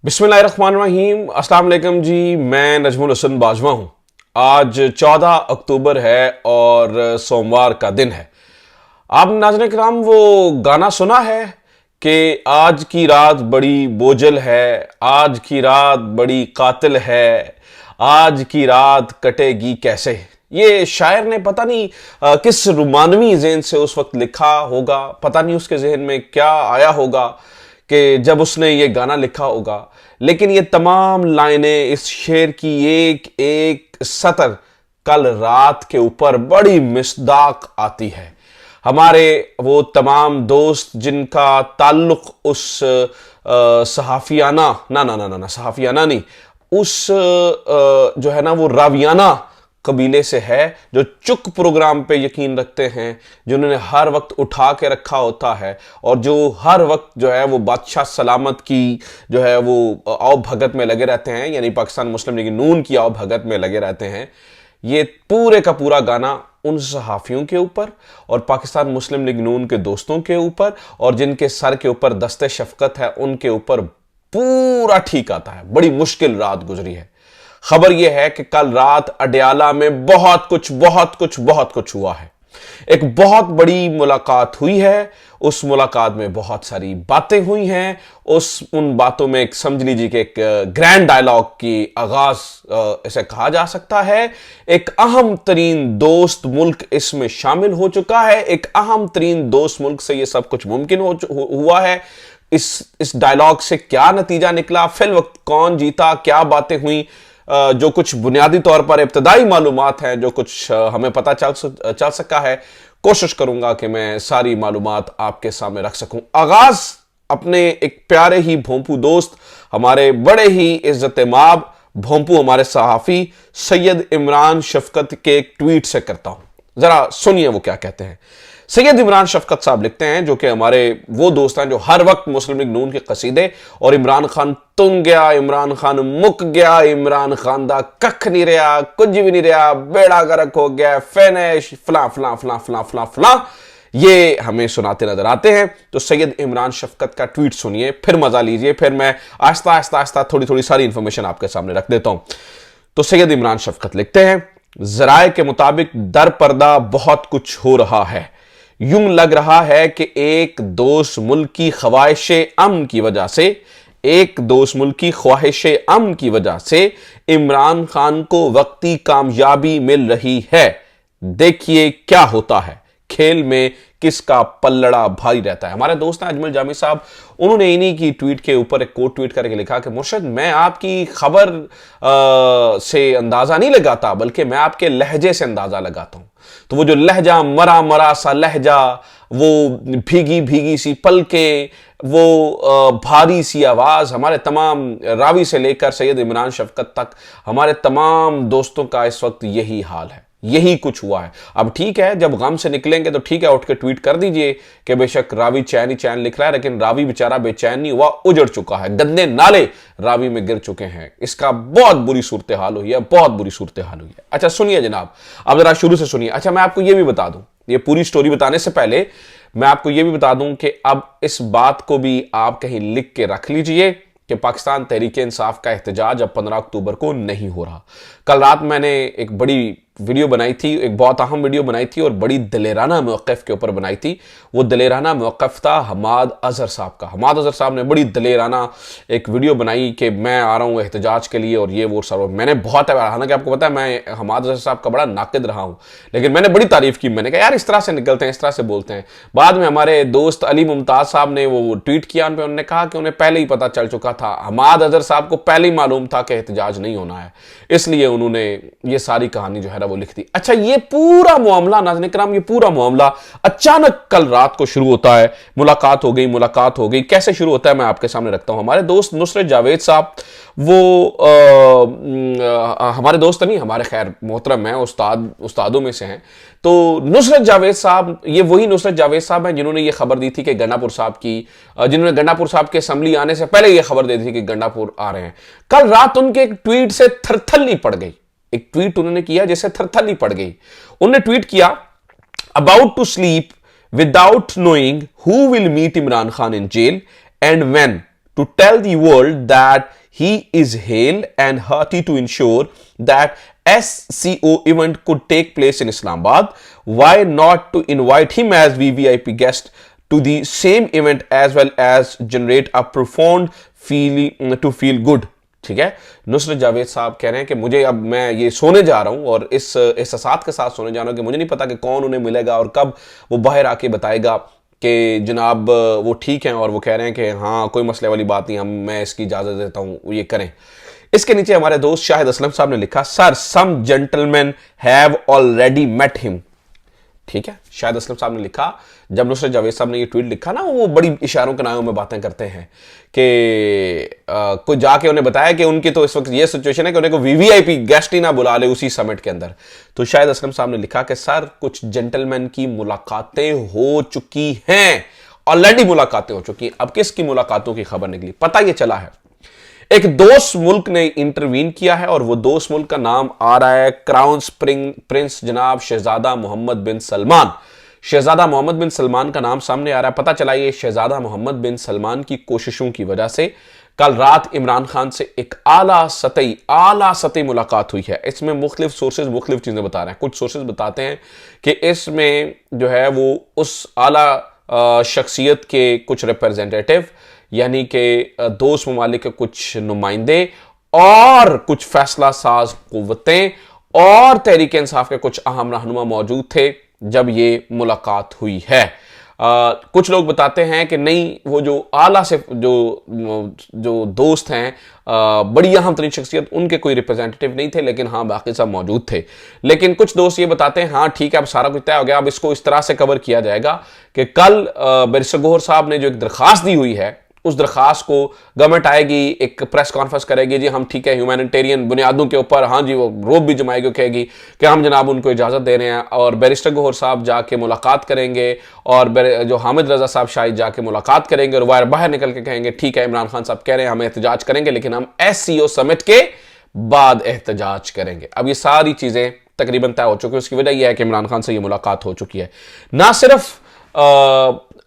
बिस्मिल्लाहिर्रहमानिर्रहीम, अस्सलाम वालेकुम जी। मैं नजमुल हसन बाजवा हूँ। आज 14 अक्टूबर है और सोमवार का दिन है। आप नाज़रीन किराम वो गाना सुना है कि आज की रात बड़ी बोझल है, आज की रात बड़ी कातिल है, आज की रात कटेगी कैसे। ये शायर ने पता नहीं किस रुमानवी ज़हन से उस वक्त लिखा होगा, पता नहीं उसके जहन में क्या आया होगा कि जब उसने ये गाना लिखा होगा। लेकिन ये तमाम लाइनें इस शेर की एक एक सतर कल रात के ऊपर बड़ी मिसदाक आती है। हमारे वो तमाम दोस्त जिनका ताल्लुक उस सहाफियाना ना ना ना ना ना सहाफियाना नहीं, उस जो है ना वो रावियाना कबीले से है, जो चुक प्रोग्राम पे यकीन रखते हैं, जिन्होंने हर वक्त उठा के रखा होता है और जो हर वक्त जो है वो बादशाह सलामत की जो है वो आओ भगत में लगे रहते हैं, यानी पाकिस्तान मुस्लिम लीग नून की आओ भगत में लगे रहते हैं। ये पूरे का पूरा गाना उन सहाफ़ियों के ऊपर और पाकिस्तान मुस्लिम लीग नून के दोस्तों के ऊपर और जिनके सर के ऊपर दस्ते शफकत है उनके ऊपर पूरा ठीक आता है। बड़ी मुश्किल रात गुजरी है। खबर यह है कि कल रात अडयाला में बहुत कुछ हुआ है। एक बहुत बड़ी मुलाकात हुई है। उस मुलाकात में बहुत सारी बातें हुई हैं। उन बातों में एक समझ लीजिए कि एक ग्रैंड डायलॉग की आगाज इसे कहा जा सकता है। एक अहम तरीन दोस्त मुल्क इसमें शामिल हो चुका है। एक अहम तरीन दोस्त मुल्क से यह सब कुछ मुमकिन हुआ है। इस डायलॉग से क्या नतीजा निकला, फिल वक्त कौन जीता, क्या बातें हुई, जो कुछ बुनियादी तौर पर इब्तदाई मालूमात हैं, जो कुछ हमें पता चल सका है, कोशिश करूंगा कि मैं सारी मालूमात आपके सामने रख सकूं। आगाज अपने एक प्यारे ही भोंपू दोस्त, हमारे बड़े ही इज्जत माब भोंपू, हमारे सहाफी सैयद इमरान शफकत के एक ट्वीट से करता हूं। जरा सुनिए वो क्या कहते हैं। सैयद इमरान शफकत साहब लिखते हैं, जो कि हमारे वो दोस्त हैं जो हर वक्त मुस्लिम लीग नून के कसीदे और इमरान खान तुंग गया, इमरान खान मुक गया, इमरान खान दा कख नहीं रहा, कुछ भी नहीं रहा, बेड़ा गर्क हो गया, फिनिश, फला फला फला फला फला फला, ये हमें सुनाते नजर आते हैं। तो सैयद इमरान शफकत का ट्वीट सुनिए, फिर मजा लीजिए, फिर मैं आहिस्ता आहिस्ता आहिस्ता थोड़ी थोड़ी सारी इंफॉर्मेशन आपके सामने रख देता हूं। तो सैयद इमरान शफकत लिखते हैं, जराए के मुताबिक दर पर्दा बहुत कुछ हो रहा है। यूं लग रहा है कि एक दोस्त मुल्क की ख्वाहिश-ए-अमन की वजह से इमरान खान को वक्ती कामयाबी मिल रही है। देखिए क्या होता है, खेल में किसका पल्लड़ा भारी रहता है। हमारे दोस्त हैं अजमल जामी साहब, उन्होंने इन्हीं की ट्वीट के ऊपर एक कोट ट्वीट करके लिखा कि मुर्शद, मैं आपकी खबर से अंदाजा नहीं लगाता, बल्कि मैं आपके लहजे से अंदाजा लगाता हूं। तो वो जो लहजा, मरा मरा सा लहजा, वो भीगी भीगी सी पलके, वो भारी सी आवाज, हमारे तमाम रावी से लेकर सैयद इमरान शफकत तक हमारे तमाम दोस्तों का इस वक्त यही हाल है, यही कुछ हुआ है। अब ठीक है, जब गम से निकलेंगे तो ठीक है, उठ के ट्वीट कर दीजिए कि बेशक रावी चैन ही चैन लिख रहा है, लेकिन रावी बेचारा बेचैन नहीं हुआ, उजड़ चुका है, गंदे नाले रावी में गिर चुके हैं। इसका बहुत बुरी सूरत हाल हुई है, बहुत बुरी सूरत हाल हुई है। अच्छा सुनिए जनाब, अब जरा शुरू से सुनिए। अच्छा मैं आपको यह भी बता दूं, ये पूरी स्टोरी बताने से पहले मैं आपको यह भी बता दूं कि अब इस बात को भी आप कहीं लिख के रख लीजिए कि पाकिस्तान तहरीक इंसाफ का एहतजाज अब 15 अक्टूबर को नहीं हो रहा। कल रात मैंने एक बड़ी वीडियो बनाई थी, एक बहुत अहम वीडियो बनाई थी और बड़ी दलेराना मौक़िफ़ के ऊपर बनाई थी। वो दलेराना मौक़िफ़ था हमाद अज़हर साहब का। हमाद अज़हर साहब ने बड़ी दलेराना एक वीडियो बनाई कि मैं आ रहा हूँ एहतजाज के लिए और ये वो सब। मैंने बहुत, हालांकि आपको पता है मैं हमाद अज़हर साहब का बड़ा नाक़िद रहा हूँ, लेकिन मैंने बड़ी तारीफ़ की। मैंने कहा यार इस तरह से निकलते हैं, इस तरह से बोलते हैं। बाद में हमारे दोस्त अली मुमताज़ साहब ने वो ट्वीट किया, उन पर उन्होंने कहा कि उन्हें पहले ही पता चल चुका था, हमाद अज़हर साहब को पहले ही मालूम था कि एहतजाज नहीं होना है, इसलिए उन्होंने ये सारी कहानी जो है ना वो लिख दी। अच्छा ये पूरा मामला नाज़रीन किराम, ये पूरा मामला अचानक कल रात को शुरू होता है। मुलाकात हो गई। कैसे शुरू होता है मैं आपके सामने रखता हूं। हमारे दोस्त नुसरत जावेद साहब, वो हमारे दोस्त नहीं, हमारे खैर मोहतरम हैं, उस्तादों में से हैं। तो नुसरत जावेद साहब, ये वही नुसरत जावेद साहब हैं जिन्होंने ये खबर दी थी कि गंडापुर साहब की, जिन्होंने गंडापुर साहब के असम्बली आने से पहले ये खबर दी थी कि गंडापुर आ रहे हैं। कल रात उनके एक ट्वीट से थरथल्ली पड़ गई। एक ट्वीट उन्होंने किया जिससे थरथल्ली पड़ गई। उन्होंने ट्वीट किया, about to sleep without knowing who will meet Imran Khan in jail and when to tell the world that he is hale and hearty to ensure that SCO event could take place in Islamabad. Why not to invite him as VVIP guest to the same event as well as generate a profound feeling to feel good. ठीक है, नुसरत जावेद साहब कह रहे हैं कि मुझे अब मैं ये सोने जा रहा हूं और इस एहसास के साथ सोने जा रहा हूं कि मुझे नहीं पता कि कौन उन्हें मिलेगा और कब वो बाहर आके बताएगा कि जनाब वो ठीक हैं और वो कह रहे हैं कि हाँ कोई मसले वाली बात नहीं, मैं इसकी इजाजत देता हूं, ये करें। इसके नीचे हमारे दोस्त शाहिद असलम साहब ने लिखा, sir some gentleman have already met him. ठीक है, शाहिद असलम साहब ने लिखा, जब नुसरत जावेद साहब ने ये ट्वीट लिखा ना, वो बड़ी इशारों के नामों में बातें करते हैं कि कोई जाके उन्हें बताया कि उनकी तो इस वक्त ये सिचुएशन है कि उन्हें को वीवीआईपी गेस्ट ही ना बुला ले उसी समिट के अंदर। तो शाहिद असलम साहब ने लिखा कि सर कुछ जेंटलमैन की मुलाकातें हो चुकी हैं, ऑलरेडी मुलाकातें हो चुकी हैं। अब किसकी मुलाकातों की खबर निकली, पता ये चला है एक दोस्त मुल्क ने इंटरवीन किया है और वो दोस्त मुल्क का नाम आ रहा है क्राउन प्रिंस जनाब शहजादा मोहम्मद बिन सलमान। शहजादा मोहम्मद बिन सलमान का नाम सामने आ रहा है। पता चला ये शहजादा मोहम्मद बिन सलमान की कोशिशों की वजह से कल रात इमरान खान से एक आला सतही मुलाकात हुई है। इसमें मुख्तलिफ सोर्सेज मुख्तलिफ चीजें बता रहे हैं। कुछ सोर्सेज बताते हैं कि इसमें जो है वो उस आला शख्सियत के कुछ रिप्रेजेंटेटिव यानी कि दोस्त ममालिक के कुछ नुमाइंदे और कुछ फैसला साज कुव्वतें और तहरीक इंसाफ के कुछ अहम रहनुमा मौजूद थे जब ये मुलाकात हुई है। कुछ लोग बताते हैं कि नहीं, वो जो आला से जो दोस्त हैं बड़ी अहम तरीन शख्सियत, उनके कोई रिप्रेजेंटेटिव नहीं थे, लेकिन हाँ बाकी सब मौजूद थे। लेकिन कुछ दोस्त ये बताते हैं हाँ ठीक है अब सारा कुछ तय हो गया, अब इसको इस तरह से कवर किया जाएगा कि कल बैरिस्टर गौहर साहब ने जो एक दरखास्त दी हुई है उस दरखास्त को गवर्नमेंट आएगी, एक प्रेस कॉन्फ्रेंस करेगी, जी हम ठीक है ह्यूमैनिटेरियन बुनियादों के ऊपर, हाँ जी वो रोब भी जमाएगी, कहेगी कि हम जनाब उनको इजाज़त दे रहे हैं, और बैरिस्टर गौहर साहब जाके मुलाकात करेंगे और जो हामिद रजा साहब शायद जाके मुलाकात करेंगे और वायर बाहर निकल के कहेंगे ठीक है इमरान खान साहब कह रहे हैं हम एहतजाज करेंगे, लेकिन हम SCO समिट के बाद एहतजाज करेंगे। अब ये सारी चीज़ें तकरीबन तय हो चुकी है। उसकी वजह यह है कि इमरान खान से ये मुलाकात हो चुकी है। ना सिर्फ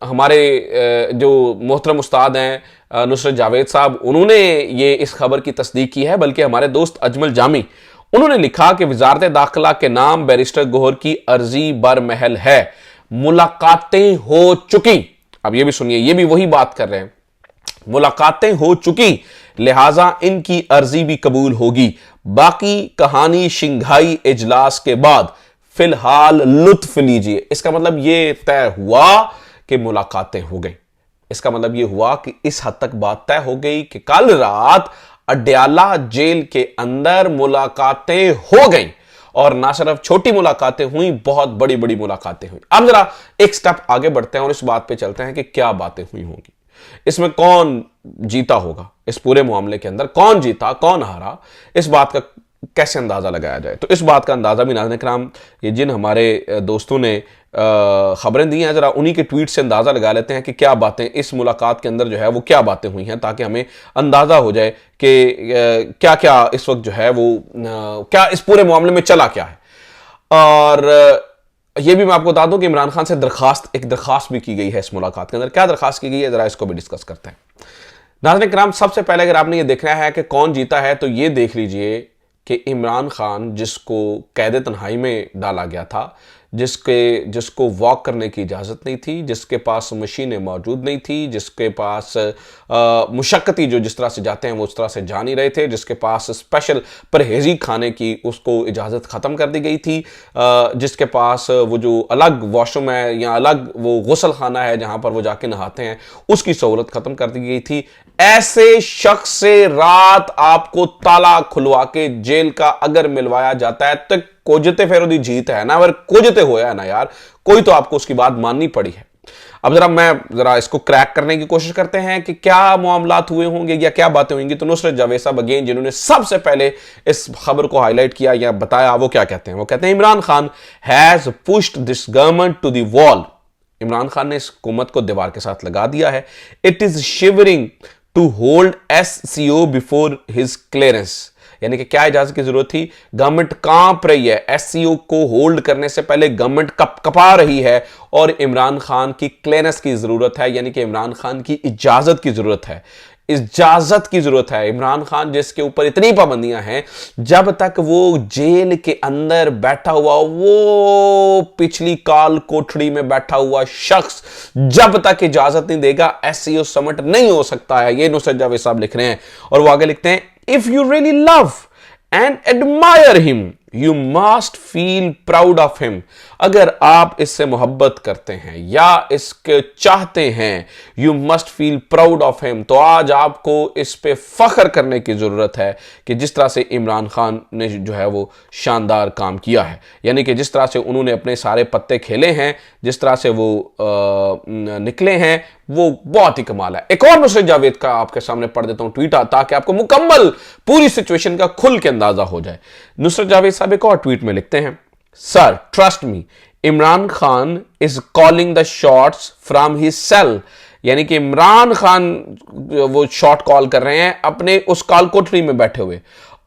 हमारे जो मोहतरम उस्ताद हैं नुसरत जावेद साहब, उन्होंने ये इस खबर की तस्दीक की है, बल्कि हमारे दोस्त अजमल जामी उन्होंने लिखा कि वजारत दाखिला के नाम बैरिस्टर गौहर की अर्जी बरमहल है, मुलाकातें हो चुकी। अब ये भी सुनिए, ये भी वही बात कर रहे हैं, मुलाकातें हो चुकी लिहाजा इनकी अर्जी भी कबूल होगी, बाकी कहानी शिंघाई इजलास के बाद, फिलहाल लुत्फ लीजिए। इसका मतलब ये तय हुआ कि मुलाकातें हो गई। इसका मतलब यह हुआ कि इस हद तक बात तय हो गई कि कल रात अडयाला जेल के अंदर मुलाकातें हो गई, और ना सिर्फ छोटी मुलाकातें हुई, बहुत बड़ी बड़ी मुलाकातें हुई। अब जरा एक स्टेप आगे बढ़ते हैं और इस बात पे चलते हैं कि क्या बातें हुई होंगी, इसमें कौन जीता होगा, इस पूरे मामले के अंदर कौन जीता कौन हारा, इस बात का कैसे अंदाजा लगाया जाए। तो इस बात का अंदाजा भी नाज़रीन किराम ये जिन हमारे दोस्तों ने खबरें दी हैं, जरा उन्हीं के ट्वीट से अंदाजा लगा लेते हैं कि क्या बातें इस मुलाकात के अंदर जो है वो क्या बातें हुई हैं, ताकि हमें अंदाजा हो जाए कि क्या क्या इस वक्त जो है वो क्या इस पूरे मामले में चला क्या है। और ये भी मैं आपको बता दूं कि इमरान खान से एक दरखास्त भी की गई है इस मुलाकात के अंदर। क्या दरखास्त की गई है, जरा इसको भी डिस्कस करते हैं। नाज़रीन किराम, सबसे पहले अगर आपने ये देखना है कि कौन जीता है, तो ये देख लीजिए कि इमरान खान, जिसको कैद तन्हाई में डाला गया था, जिसको वॉक करने की इजाज़त नहीं थी, जिसके पास मशीनें मौजूद नहीं थी, जिसके पास मुशक्कती जो जिस तरह से जाते हैं वो उस तरह से जा नहीं रहे थे, जिसके पास स्पेशल परहेजी खाने की उसको इजाज़त ख़त्म कर दी गई थी, जिसके पास वो जो अलग वॉशरूम है या अलग वो गुसल खाना है जहाँ पर वो जाके नहाते हैं उसकी सहूलत ख़त्म कर दी गई थी, ऐसे शख्स से रात आपको ताला खुलवा के जेल का अगर मिलवाया जाता है तो कोजते फेरोदी जीत है ना, अगर कोजते होया है ना यार, कोई तो आपको उसकी बात माननी पड़ी है। अब जरा इसको क्रैक करने की कोशिश करते हैं कि क्या मामलात हुए होंगे या क्या बातें होंगी। तो नुसरत जावेद साहब अगेन, जिन्होंने सबसे पहले इस खबर को हाईलाइट किया या बताया, वो क्या कहते हैं, वो कहते हैं Imran Khan has pushed this government to the wall. Imran Khan ने इस हुकूमत को दीवार के साथ लगा दिया है। It is shivering to hold SCO before his clearance, यानी कि क्या इजाजत की जरूरत थी, गवर्नमेंट कांप रही है, SCO को होल्ड करने से पहले गवर्नमेंट कपा रही है और इमरान खान की क्लियरेंस की जरूरत है, यानी कि इमरान खान की इजाजत की जरूरत है। इजाजत की जरूरत है। इमरान खान जिसके ऊपर इतनी पाबंदियां हैं, जब तक वो जेल के अंदर बैठा हुआ, वो पिछली काल कोठड़ी में बैठा हुआ शख्स जब तक इजाजत नहीं देगा, एससीओ समिट नहीं हो सकता है। ये नुसरत जावेद साहब लिख रहे हैं और वो आगे लिखते हैं, if you really love and admire him you must feel proud of him. अगर आप इससे मोहब्बत करते हैं या इसके चाहते हैं, you must feel proud of him, तो आज आपको इस पे फख्र करने की जरूरत है कि जिस तरह से इमरान खान ने जो है वो शानदार काम किया है, यानी कि जिस तरह से उन्होंने अपने सारे पत्ते खेले हैं, जिस तरह से वो निकले हैं, वो बहुत ही कमाल है। एक और नुसरत जावेद का आपके सामने पढ़ देता हूं ट्वीट, ताकि आपको मुकम्मल पूरी सिचुएशन का खुल के अंदाजा हो जाए। नुसरत जावेद साहब एक और ट्वीट में लिखते हैं, sir trust me, Imran Khan is calling the shots from his cell, यानी कि इमरान खान वो शॉट कॉल कर रहे हैं अपने उस काल कोठरी में बैठे हुए।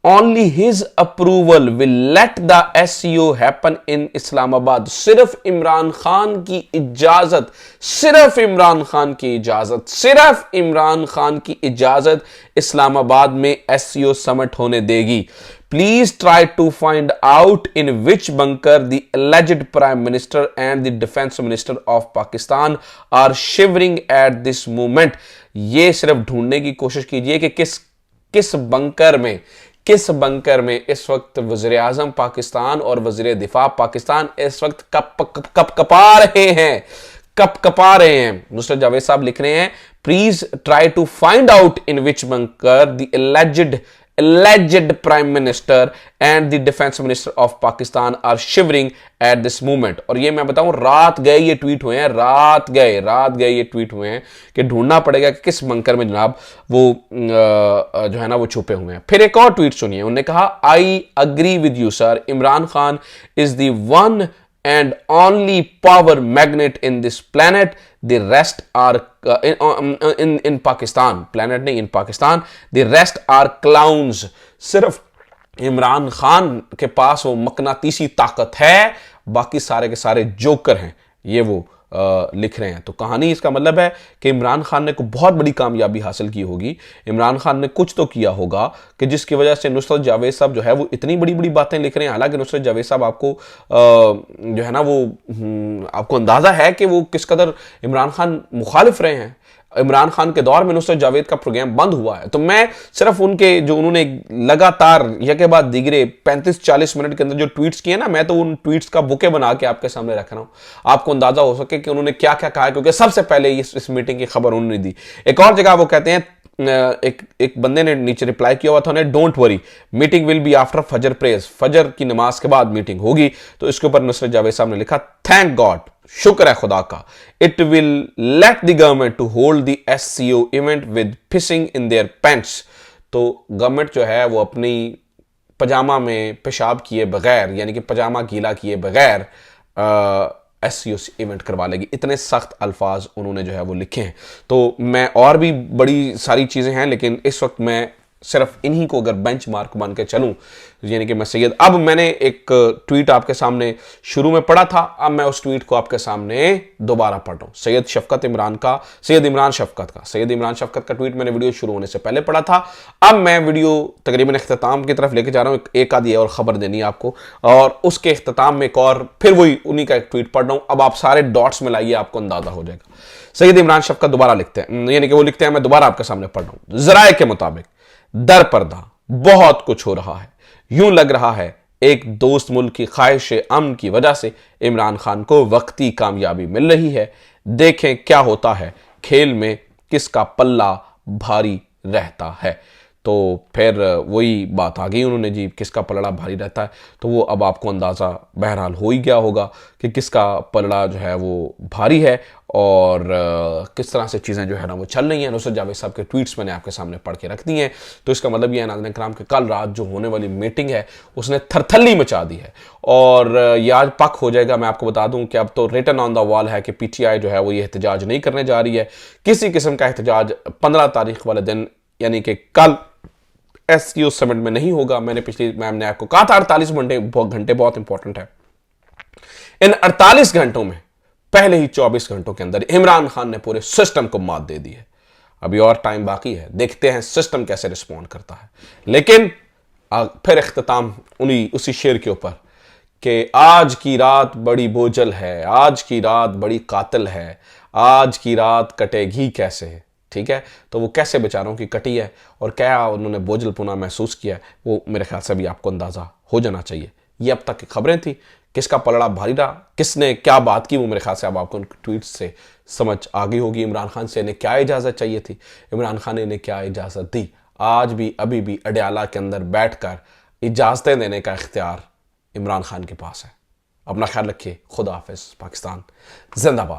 Only his approval will let the SCO happen in Islamabad. सिर्फ इमरान खान की इजाजत, सिर्फ इमरान खान की इजाजत, सिर्फ इमरान खान की इजाजत इस्लामाबाद में SCO समिट होने देगी। Please try to find out in which bunker the alleged Prime Minister and the Defense Minister of Pakistan are shivering at this moment। ये सिर्फ ढूंढने की कोशिश कीजिए कि किस बंकर में इस वक्त वज़ीर आज़म पाकिस्तान और वज़ीर दिफा पाकिस्तान इस वक्त कपकपा रहे हैं। नुसरत जावेद साहब लिख रहे हैं, please try to find out in which bunker the alleged prime minister and the defense minister of Pakistan are shivering at this moment। और ये मैं बताऊं, रात गए ये ट्वीट हुए हैं, रात गए ये ट्वीट हुए हैं कि ढूंढना पड़ेगा कि किस बंकर में जनाब वो जो है ना वो छुपे हुए हैं। फिर एक और ट्वीट सुनिए, उन्होंने कहा, I agree with you sir, Imran Khan is the one and only power magnet in this planet, the rest are in Pakistan, planet नहीं, in Pakistan, the rest are clowns। सिर्फ इमरान खान के पास वो मकनातीसी ताकत है, बाकी सारे के सारे जोकर हैं, ये वो लिख रहे हैं। तो कहानी इसका मतलब है कि इमरान खान ने को बहुत बड़ी कामयाबी हासिल की होगी, इमरान खान ने कुछ तो किया होगा कि जिसकी वजह से नुसरत जावेद साहब जो है वो इतनी बड़ी बड़ी बातें लिख रहे हैं। हालांकि नुसरत जावेद साहब आपको जो है ना वो आपको अंदाजा है कि वो किस कदर इमरान खान मुखालिफ रहे हैं। इमरान खान के दौर में नुसरत जावेद का प्रोग्राम बंद हुआ है, तो मैं सिर्फ उनके जो उन्होंने लगातार या के बाद दिगरे 35-40 मिनट के अंदर जो ट्वीट्स किए ना, मैं तो उन ट्वीट्स का बुके बना के आपके सामने रख रहा हूं, आपको अंदाजा हो सके कि उन्होंने क्या क्या कहा है, क्योंकि सबसे पहले इस मीटिंग की खबर उन्होंने दी। एक और जगह वो कहते हैं, एक बंदे ने नीचे रिप्लाई किया हुआ था उन्हें, don't worry meeting will be after फजर प्रेयर्स, फजर की नमाज के बाद मीटिंग होगी। तो इसके ऊपर नुसरत जावेद साहब ने लिखा, थैंक गॉड, शुक्र है खुदा का, it will let the government to hold the SCO event with pissing in their pants. तो गवर्नमेंट जो है वो अपनी पजामा में पेशाब किए बगैर, यानी कि पजामा गीला किए बगैर SCO इवेंट करवा लेगी। इतने सख्त अल्फाज उन्होंने जो है वो लिखे हैं। तो मैं और भी बड़ी सारी चीज़ें हैं, लेकिन इस वक्त मैं सिर्फ इन्हीं को अगर बेंचमार्क मान के चलूं, यानी कि मैं सैयद, अब मैंने एक ट्वीट आपके सामने शुरू में पढ़ा था, अब मैं उस ट्वीट को आपके सामने दोबारा पढ़ रहा हूं। सैयद इमरान शफकत का ट्वीट मैंने वीडियो शुरू होने से पहले पढ़ा था। अब मैं वीडियो तकरीबन इख्तिताम की तरफ लेके जा रहा हूं, एक आधी और खबर देनी है आपको, और उसके इख्तिताम में एक और फिर वही उन्हीं का एक ट्वीट पढ़ रहा हूं। अब आप सारे डॉट्स में लाइए, आपको अंदाजा हो जाएगा। सैयद इमरान शफकत दोबारा लिखते हैं, यानी कि वो लिखते हैं, मैं दोबारा आपके सामने पढ़ रहा हूं। जराए के मुताबिक दर पर्दा बहुत कुछ हो रहा है, यूं लग रहा है एक दोस्त मुल्क की ख्वाहिश अमन की वजह से इमरान खान को वक्ती कामयाबी मिल रही है। देखें क्या होता है, खेल में किसका पल्ला भारी रहता है। तो फिर वही बात आ गई उन्होंने जी, किसका पलड़ा भारी रहता है। तो वो अब आपको अंदाज़ा बहरहाल हो ही गया होगा कि किसका पलड़ा जो है वो भारी है और किस तरह से चीज़ें जो है ना वो चल रही हैं। नुसरत जावेद साहब के ट्वीट्स मैंने आपके सामने पढ़ के रख दी हैं। तो इसका मतलब ये है नाज़रीन कराम कि कल रात जो होने वाली मीटिंग है उसने थरथल्ली मचा दी है और ये आज पक हो जाएगा। मैं आपको बता दूं कि अब तो रिटन ऑन द वॉल है कि PTI जो है वो ये एहतजाज नहीं करने जा रही है। किसी किस्म का एहतजाज 15 तारीख वाले दिन यानी कि कल SCO समिट में नहीं होगा। मैंने आपको कहा था 48 घंटे बहुत इंपॉर्टेंट है। इन 48 घंटों में पहले ही 24 घंटों के अंदर इमरान खान ने पूरे सिस्टम को मात दे दी है। अभी और टाइम बाकी है, देखते हैं सिस्टम कैसे रिस्पॉन्ड करता है। लेकिन फिर इख्तिताम उसी शेर के ऊपर कि आज की रात बड़ी बोझल है, आज की रात बड़ी कातिल है, आज की रात कटेगी कैसे। ठीक है, तो वो कैसे बेचारों की कटी है और क्या उन्होंने बोझलपुना महसूस किया है, वो मेरे ख्याल से भी आपको अंदाज़ा हो जाना चाहिए। ये अब तक की खबरें थी, किसका पलड़ा भारी रहा, किसने क्या बात की, वो मेरे ख्याल से अब आपको उनके ट्वीट से समझ आ गई होगी। इमरान खान से इन्हें क्या इजाज़त चाहिए थी, इमरान खान ने इन्हें क्या इजाज़त दी। आज भी अभी भी अडयाला के अंदर बैठकर इजाज़तें देने का इख्तियार इमरान खान के पास है। अपना ख्याल रखिए, खुदा हाफिज़, पाकिस्तान जिंदाबाद।